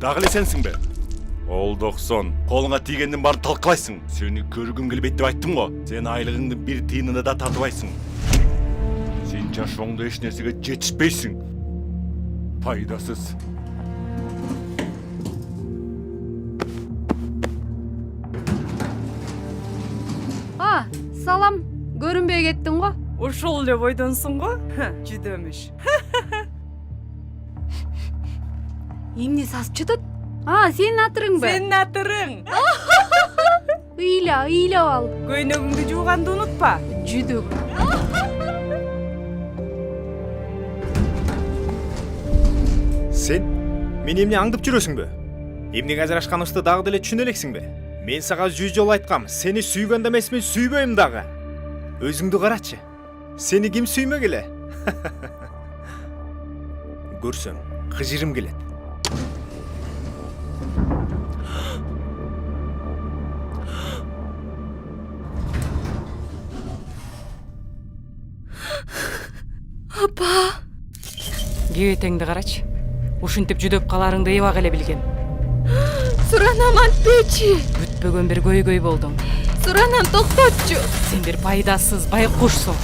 Дагы эле сенсиңби? Ол 90. Колуңа тийгендин баарын талкалайсың. Сени көргүм келбейт деп айттым го. Сен айлыгыңдын бир тыйынына да татыбайсың. Сен жашооңдо эч нерсеге жетишпейсиң. Пайдасыз. Салам, көрүнбөй кеттиң го. Ошол эле бойдонсуң го? Жүдөмүш. Эмне сасып жатат? Сенин атырыңбы? Сенин атырың. Ыйлап ал. Көйнөгүңдү жууганды унутпа. Жүдөк. Сен мен эмне аңдып жүрөсүңбү? Эмнеге ажырашканыбызды дагы деле түшүнө элексиңби? Мен сага 100 жолу айткам, сени сүйгөндө эмесмин, сүйбөйм дагы. Өзүңдү карачы. Сени ким сүймөк эле? Көрсөң, кыжырым келет. Апа. Кебетеңди карачы. Ушинтип жүдөп каларыңды эбак эле билгем. Суранам антпечи. Бүтпөгөн бир көйгөй болдуң. Суранам токтотчу. Сен бир пайдасыз байкушсуң.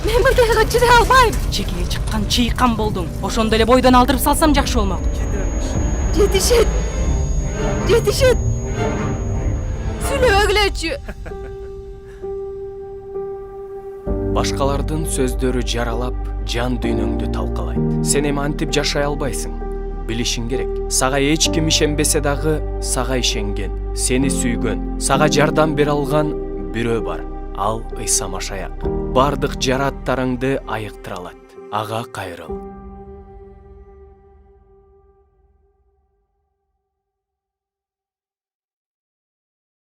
Мен мындайга чыдай албайм. Чекеге чыккан чыйкан болдуң. Ошондо эле бойдон алдырып салсам жакшы болмок. Жетишет. Сүйлөбөгүлөчү. Башкалардын сөздөрү жаралап, жан дүйнөңдү талкалайт. Сен эми антип жашай албайсың. Билишиң керек. Сага эч ким ишенбесе дагы, сага ишенген, сени сүйгөн, сага жардам бере алган бирөө бар. Ал Ыйса Машаяк. Бардык жараттарыңды айыктыра алат. Ага кайрыл.